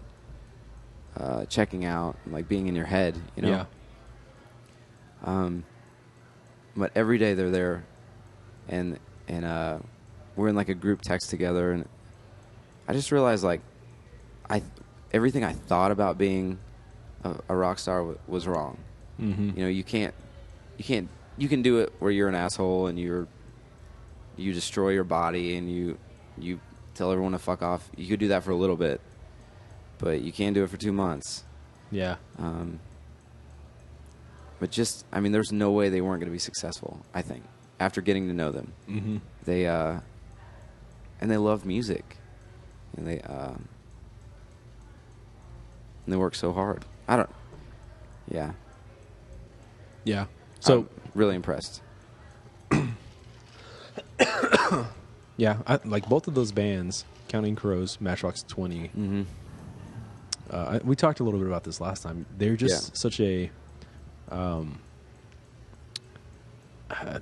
[SPEAKER 2] checking out and like being in your head, you know.
[SPEAKER 1] Yeah.
[SPEAKER 2] But every day they're there, and we're in like a group text together, and I just realized, like, everything I thought about being a rock star was wrong.
[SPEAKER 1] Mm-hmm.
[SPEAKER 2] You know, you can do it where you're an asshole and you destroy your body and you tell everyone to fuck off. You could do that for a little bit, but you can't do it for 2 months.
[SPEAKER 1] Yeah.
[SPEAKER 2] But just, I mean, there's no way they weren't going to be successful, I think, after getting to know them.
[SPEAKER 1] Mm-hmm.
[SPEAKER 2] And they love music. And they work so hard. Yeah.
[SPEAKER 1] Yeah. So
[SPEAKER 2] I'm really impressed.
[SPEAKER 1] yeah, like both of those bands, Counting Crows, Matchbox 20.
[SPEAKER 2] Mm-hmm.
[SPEAKER 1] We talked a little bit about this last time. They're just such a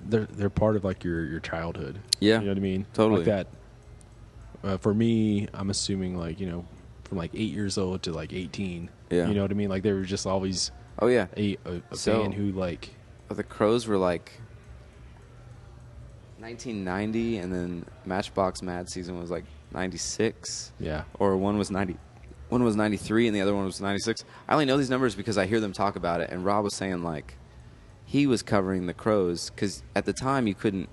[SPEAKER 1] they're part of like your childhood.
[SPEAKER 2] Yeah.
[SPEAKER 1] You know what I mean?
[SPEAKER 2] Totally.
[SPEAKER 1] Like that. For me, I'm assuming like, you know, from like 8 years old to like 18.
[SPEAKER 2] Yeah.
[SPEAKER 1] You know what I mean? Like they were just always
[SPEAKER 2] Oh yeah.
[SPEAKER 1] a band who like
[SPEAKER 2] the Crows were like 1990, and then Matchbox Mad Season was like 96.
[SPEAKER 1] Yeah.
[SPEAKER 2] Or one was 93 and the other one was 96. I only know these numbers because I hear them talk about it, and Rob was saying like he was covering the Crows because at the time you couldn't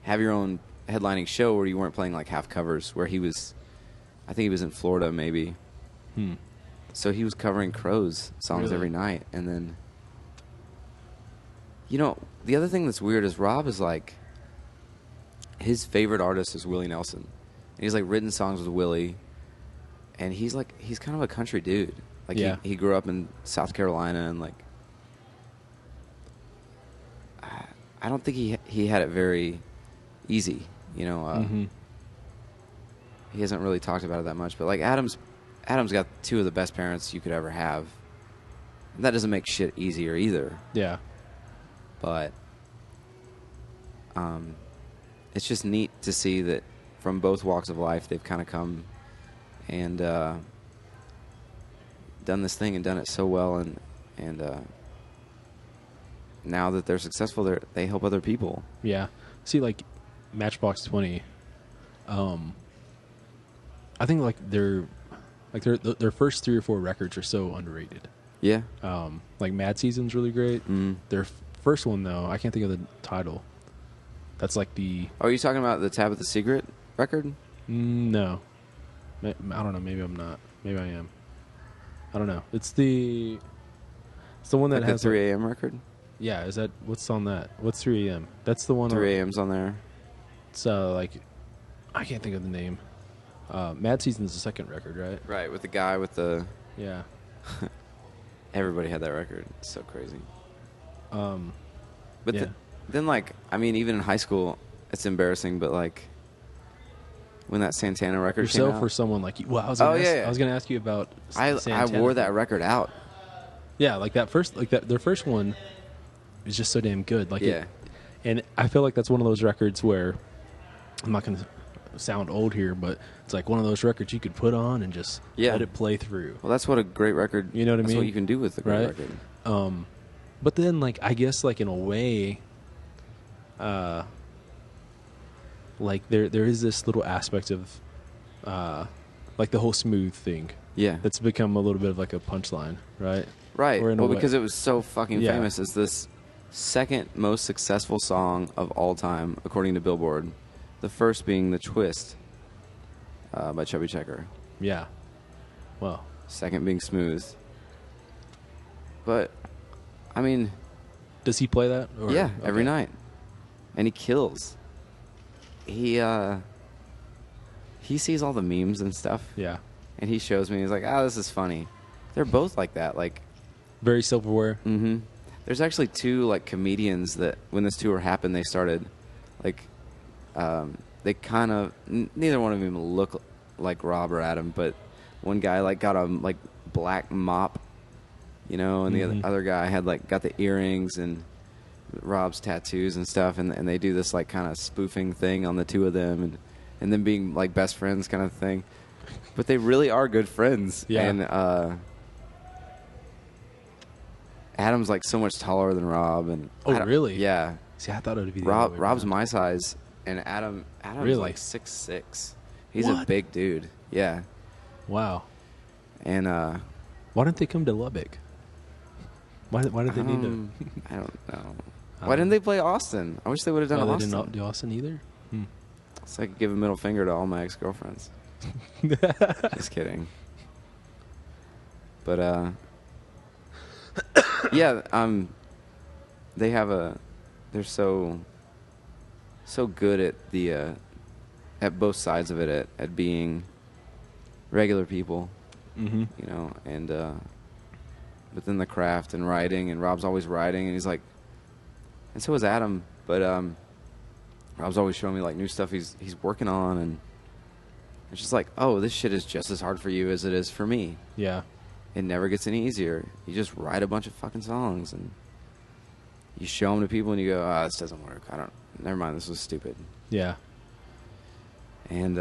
[SPEAKER 2] have your own headlining show where you weren't playing like half covers, where he was, I think he was in Florida maybe. So he was covering Crows songs every night. And then, you know, the other thing that's weird is Rob is like, his favorite artist is Willie Nelson. And he's like written songs with Willie. And he's kind of a country dude. Like he grew up in South Carolina, and like, I don't think he had it very easy, you know. He hasn't really talked about it that much, but like Adam's got two of the best parents you could ever have. And that doesn't make shit easier either.
[SPEAKER 1] Yeah.
[SPEAKER 2] But it's just neat to see that from both walks of life they've kind of come and done this thing and done it so well, and now that they're successful, they help other people.
[SPEAKER 1] Yeah. See, like Matchbox 20, I think like their first 3 or 4 records are so underrated.
[SPEAKER 2] Yeah.
[SPEAKER 1] Like Mad Season's really great. Their first one though, I can't think of the title. That's like the.
[SPEAKER 2] Oh, are you talking about the Tabitha Secret record?
[SPEAKER 1] No. I don't know. Maybe I'm not. Maybe I am. I don't know. It's the one that
[SPEAKER 2] like
[SPEAKER 1] has
[SPEAKER 2] the 3 a.m. record.
[SPEAKER 1] Yeah, is that what's on that? What's 3 a.m.? That's the one.
[SPEAKER 2] 3 a.m.'s on there.
[SPEAKER 1] It's like, I can't think of the name. Mad Season's the second record, right?
[SPEAKER 2] Right, with the guy with the.
[SPEAKER 1] Yeah.
[SPEAKER 2] Everybody had that record. It's so crazy. But
[SPEAKER 1] yeah.
[SPEAKER 2] Then, like, I mean, even in high school, it's embarrassing, but like, when that Santana record came out.
[SPEAKER 1] For someone like you. Well, I was gonna ask you about Santana.
[SPEAKER 2] I wore that record out.
[SPEAKER 1] Yeah, like that first, their first one is just so damn good. Like,
[SPEAKER 2] yeah.
[SPEAKER 1] And I feel like that's one of those records where, I'm not gonna sound old here, but it's like one of those records you could put on and just let it play through.
[SPEAKER 2] Well, that's what a great record.
[SPEAKER 1] You know what I mean?
[SPEAKER 2] That's what you can do with a great record.
[SPEAKER 1] But then, like, I guess, like, in a way, like there is this little aspect of, like the whole smooth thing.
[SPEAKER 2] Yeah.
[SPEAKER 1] That's become a little bit of like a punchline, right?
[SPEAKER 2] Right.
[SPEAKER 1] Well,
[SPEAKER 2] because it was so fucking famous. It's this second most successful song of all time, according to Billboard. The first being The Twist by Chubby Checker.
[SPEAKER 1] Yeah. Well.
[SPEAKER 2] Second being Smooth. But, I mean...
[SPEAKER 1] Does he play that? Or?
[SPEAKER 2] Yeah, every night. And he kills. He sees all the memes and stuff.
[SPEAKER 1] Yeah.
[SPEAKER 2] And he shows me, he's like, this is funny. They're both like that. Like,
[SPEAKER 1] very self-aware.
[SPEAKER 2] Mm-hmm. There's actually 2, like, comedians that, when this tour happened, they started, like... they kind of, neither one of them look like Rob or Adam, but one guy like got a like black mop, you know, and the other guy had like got the earrings and Rob's tattoos and stuff, and they do this like kind of spoofing thing on the 2 of them, and then being like best friends kind of thing, but they really are good friends.
[SPEAKER 1] Yeah.
[SPEAKER 2] And Adam's like so much taller than Rob, and
[SPEAKER 1] really?
[SPEAKER 2] Yeah.
[SPEAKER 1] See, I thought it would be the
[SPEAKER 2] Rob.
[SPEAKER 1] other way
[SPEAKER 2] Rob's
[SPEAKER 1] around.
[SPEAKER 2] my size. And Adam's
[SPEAKER 1] really?
[SPEAKER 2] like 6'6". He's a big dude. Yeah.
[SPEAKER 1] Wow.
[SPEAKER 2] And
[SPEAKER 1] why don't they come to Lubbock? Why did they need to?
[SPEAKER 2] I don't know. Why didn't they play Austin? I wish they would have done
[SPEAKER 1] They
[SPEAKER 2] Austin.
[SPEAKER 1] didn't do Austin either.
[SPEAKER 2] So I could give a middle finger to all my ex-girlfriends. Just kidding. But yeah, they're so good at the at both sides of it, at being regular people,
[SPEAKER 1] Mm-hmm.
[SPEAKER 2] you know, and within the craft and writing, and Rob's always writing, and he's like, and so is Adam, but Rob's always showing me like new stuff he's working on, and it's just like, oh, this shit is just as hard for you as it is for me.
[SPEAKER 1] Yeah.
[SPEAKER 2] It never gets any easier. You just write a bunch of fucking songs and you show them to people and you go, this doesn't work. Never mind, this was stupid.
[SPEAKER 1] Yeah.
[SPEAKER 2] And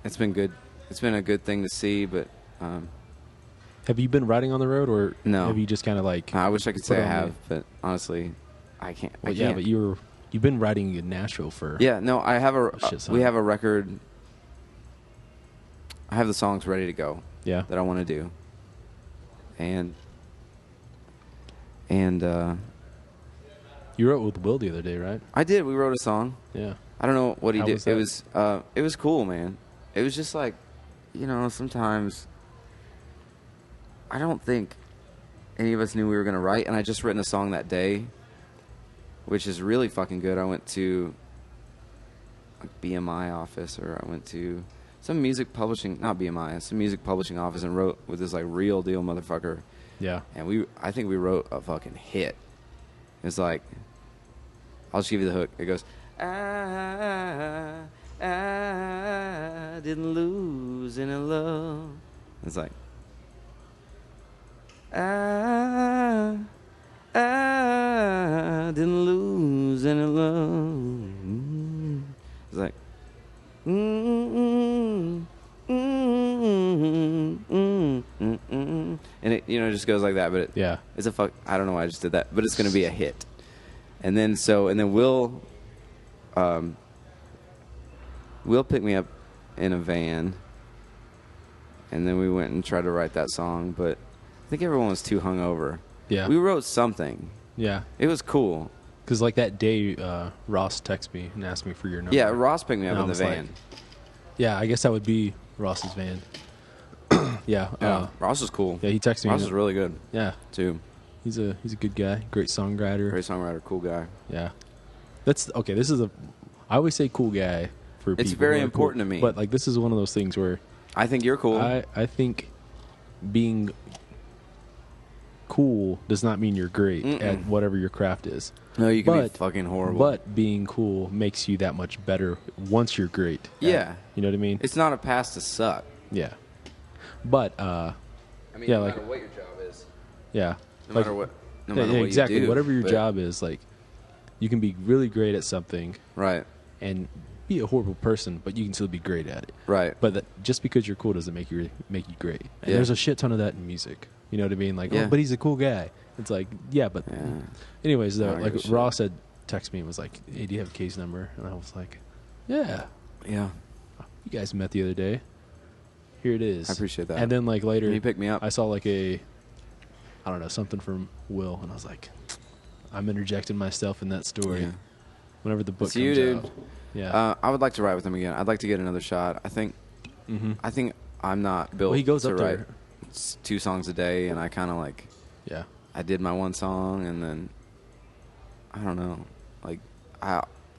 [SPEAKER 2] it's been good. It's been a good thing to see, but
[SPEAKER 1] Have you been writing on the road, or
[SPEAKER 2] No.
[SPEAKER 1] have you just kind of like?
[SPEAKER 2] I wish I could
[SPEAKER 1] put
[SPEAKER 2] say I
[SPEAKER 1] on
[SPEAKER 2] have, but honestly, I can't.
[SPEAKER 1] Well,
[SPEAKER 2] I
[SPEAKER 1] yeah,
[SPEAKER 2] can't.
[SPEAKER 1] but you've been writing in Nashville for.
[SPEAKER 2] Yeah, no, I have
[SPEAKER 1] Shit, son.
[SPEAKER 2] we have a record. I have the songs ready to go
[SPEAKER 1] Yeah.
[SPEAKER 2] that I want to do. And
[SPEAKER 1] You wrote with Will the other day, right?
[SPEAKER 2] I did. We wrote a song.
[SPEAKER 1] Yeah.
[SPEAKER 2] I don't know what he
[SPEAKER 1] How
[SPEAKER 2] did.
[SPEAKER 1] was that?
[SPEAKER 2] It was cool, man. It was just like, you know, sometimes I don't think any of us knew we were going to write, and I just written a song that day, which is really fucking good. I went to a BMI office, or I went to some music publishing, not BMI, some music publishing office, and wrote with this like real deal motherfucker.
[SPEAKER 1] Yeah.
[SPEAKER 2] And I think we wrote a fucking hit. It's like, I'll just give you the hook. It goes, I didn't lose any love. It's like, I didn't lose any love. It's like, and it, you know, just goes like that. But
[SPEAKER 1] Yeah.
[SPEAKER 2] it's I don't know why I just did that, but it's going to be a hit. And then Will picked me up in a van, and then we went and tried to write that song, but I think everyone was too hungover.
[SPEAKER 1] Yeah.
[SPEAKER 2] We wrote something.
[SPEAKER 1] Yeah.
[SPEAKER 2] It was cool.
[SPEAKER 1] Because like that day, Ross texted me and asked me for your number.
[SPEAKER 2] Yeah, Ross picked me up
[SPEAKER 1] And I
[SPEAKER 2] in the
[SPEAKER 1] was
[SPEAKER 2] van.
[SPEAKER 1] like, yeah, I guess that would be Ross's van. Yeah.
[SPEAKER 2] Yeah, Ross was cool.
[SPEAKER 1] Yeah, he texted me.
[SPEAKER 2] Ross was really good,
[SPEAKER 1] Yeah.
[SPEAKER 2] too.
[SPEAKER 1] He's a good guy. Great songwriter.
[SPEAKER 2] Great songwriter, cool guy.
[SPEAKER 1] Yeah. That's okay. This is I always say cool guy for people.
[SPEAKER 2] It's very
[SPEAKER 1] who are
[SPEAKER 2] important
[SPEAKER 1] cool,
[SPEAKER 2] to me.
[SPEAKER 1] But like this is one of those things where
[SPEAKER 2] I think you're cool.
[SPEAKER 1] I think being cool does not mean you're great at whatever your craft is.
[SPEAKER 2] No, you can be fucking horrible.
[SPEAKER 1] But being cool makes you that much better once you're great.
[SPEAKER 2] Yeah.
[SPEAKER 1] You know what I mean?
[SPEAKER 2] It's not a pass to suck.
[SPEAKER 1] Yeah. But
[SPEAKER 2] I mean,
[SPEAKER 1] yeah,
[SPEAKER 2] no
[SPEAKER 1] like
[SPEAKER 2] matter what your job is.
[SPEAKER 1] yeah.
[SPEAKER 2] No
[SPEAKER 1] Like,
[SPEAKER 2] matter what. No
[SPEAKER 1] yeah,
[SPEAKER 2] matter
[SPEAKER 1] yeah,
[SPEAKER 2] what
[SPEAKER 1] exactly.
[SPEAKER 2] you do.
[SPEAKER 1] Whatever your
[SPEAKER 2] but-
[SPEAKER 1] job is, like you can be really great at something
[SPEAKER 2] Right.
[SPEAKER 1] and be a horrible person, but you can still be great at it.
[SPEAKER 2] Right.
[SPEAKER 1] But just because you're cool doesn't make you great. And
[SPEAKER 2] Yeah.
[SPEAKER 1] there's a shit ton of that in music. You know what I mean? Like,
[SPEAKER 2] Yeah.
[SPEAKER 1] oh, but he's a cool guy. It's like, yeah, but
[SPEAKER 2] Yeah.
[SPEAKER 1] anyways,
[SPEAKER 2] I
[SPEAKER 1] though,
[SPEAKER 2] don't
[SPEAKER 1] like
[SPEAKER 2] give a shit.
[SPEAKER 1] Ross had texted me and was like, "Hey, do you have a case number?" And I was like, "Yeah,
[SPEAKER 2] Yeah.
[SPEAKER 1] you guys met the other day. Here it is."
[SPEAKER 2] I appreciate that.
[SPEAKER 1] And then like later,
[SPEAKER 2] And he picked me up.
[SPEAKER 1] I saw like I don't know, something from Will, and I was like, I'm interjecting myself in that story.
[SPEAKER 2] Yeah.
[SPEAKER 1] Whenever the book
[SPEAKER 2] It's
[SPEAKER 1] comes
[SPEAKER 2] you, dude.
[SPEAKER 1] out. Yeah.
[SPEAKER 2] I would like to write with him again. I'd like to get another shot. I think I'm not built
[SPEAKER 1] Well, he goes
[SPEAKER 2] to
[SPEAKER 1] up
[SPEAKER 2] write
[SPEAKER 1] there.
[SPEAKER 2] 2 songs a day, and I kind of like,
[SPEAKER 1] Yeah.
[SPEAKER 2] I did my one song, and then I don't know. Like,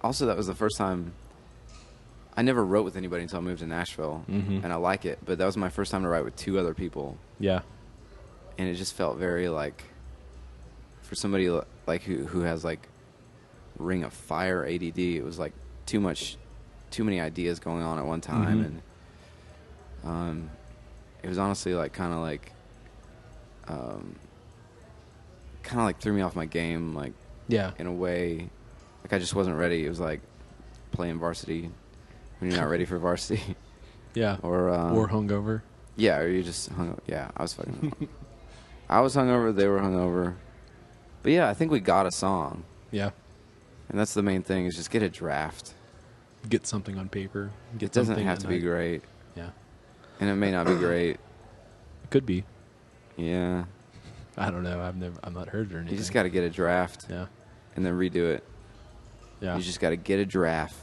[SPEAKER 2] also that was the first time I never wrote with anybody until I moved to Nashville, and I like it. But that was my first time to write with 2 other people,
[SPEAKER 1] Yeah.
[SPEAKER 2] and it just felt very like, for somebody like who has like Ring of Fire ADD, it was like too many ideas going on at one time, and it was honestly like kind of like threw me off my game, like,
[SPEAKER 1] Yeah.
[SPEAKER 2] in a way, like I just wasn't ready. It was like playing varsity when you're not ready for varsity.
[SPEAKER 1] Yeah.
[SPEAKER 2] Or
[SPEAKER 1] hungover.
[SPEAKER 2] Yeah, or you just hung. Yeah, I was fucking. I was hungover. They were hungover. But yeah, I think we got a song,
[SPEAKER 1] Yeah.
[SPEAKER 2] and that's the main thing: is just get a draft.
[SPEAKER 1] Get something on paper. Get
[SPEAKER 2] It doesn't
[SPEAKER 1] something
[SPEAKER 2] have
[SPEAKER 1] at
[SPEAKER 2] to be
[SPEAKER 1] night.
[SPEAKER 2] great,
[SPEAKER 1] Yeah.
[SPEAKER 2] and it may not be great.
[SPEAKER 1] It could be.
[SPEAKER 2] Yeah.
[SPEAKER 1] I don't know. I've not heard or anything.
[SPEAKER 2] You just got to get a draft.
[SPEAKER 1] Yeah.
[SPEAKER 2] And then redo it.
[SPEAKER 1] Yeah.
[SPEAKER 2] You just got to get a giraffe.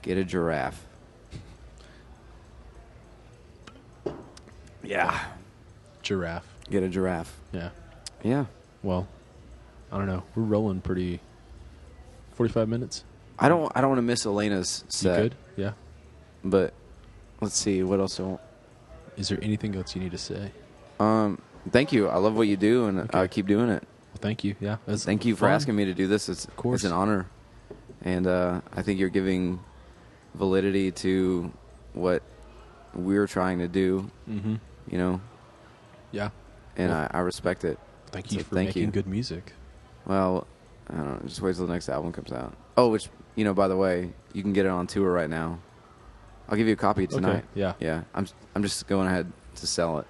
[SPEAKER 2] Get a giraffe. Yeah.
[SPEAKER 1] Giraffe.
[SPEAKER 2] Get a giraffe.
[SPEAKER 1] Yeah.
[SPEAKER 2] Yeah.
[SPEAKER 1] Well, I don't know. We're rolling pretty. 45 minutes.
[SPEAKER 2] I don't want to miss Elena's set.
[SPEAKER 1] You good? Yeah.
[SPEAKER 2] But let's see what else.
[SPEAKER 1] Is there anything else you need to say?
[SPEAKER 2] Thank you. I love what you do, and
[SPEAKER 1] Okay.
[SPEAKER 2] keep doing it.
[SPEAKER 1] Well, thank you. Yeah.
[SPEAKER 2] Thank you for asking me to do this. Of
[SPEAKER 1] course.
[SPEAKER 2] It's an honor, and I think you're giving validity to what we're trying to do.
[SPEAKER 1] Mm-hmm.
[SPEAKER 2] You know.
[SPEAKER 1] Yeah.
[SPEAKER 2] And
[SPEAKER 1] well,
[SPEAKER 2] I respect it.
[SPEAKER 1] Thank you
[SPEAKER 2] So
[SPEAKER 1] for
[SPEAKER 2] thank
[SPEAKER 1] making
[SPEAKER 2] you.
[SPEAKER 1] good music.
[SPEAKER 2] Well, I don't know. Just wait till the next album comes out. Oh, which, by the way, you can get it on tour right now. I'll give you a copy tonight.
[SPEAKER 1] Okay. Yeah.
[SPEAKER 2] Yeah. I'm just going ahead to sell it.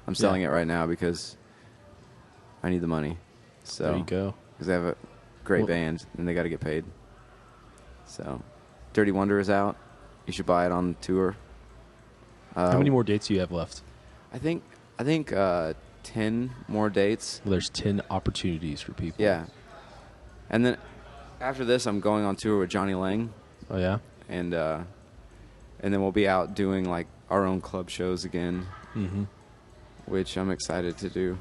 [SPEAKER 2] I'm selling it right now because I need the money. So
[SPEAKER 1] There you go.
[SPEAKER 2] Because they have a great band and they got to get paid. So, Dirty Wonder is out. You should buy it on tour.
[SPEAKER 1] How many more dates do you have left?
[SPEAKER 2] I think 10 more dates.
[SPEAKER 1] Well, there's 10 opportunities for people.
[SPEAKER 2] Yeah. And then after this, I'm going on tour with Johnny Lang.
[SPEAKER 1] Oh, yeah?
[SPEAKER 2] And then we'll be out doing, like, our own club shows again, which I'm excited to do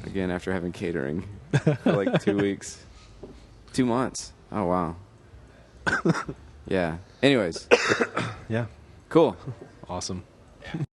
[SPEAKER 2] again after having catering for, like, 2 weeks. 2 months. Oh, wow. Yeah. Anyways.
[SPEAKER 1] Yeah.
[SPEAKER 2] Cool.
[SPEAKER 1] Awesome.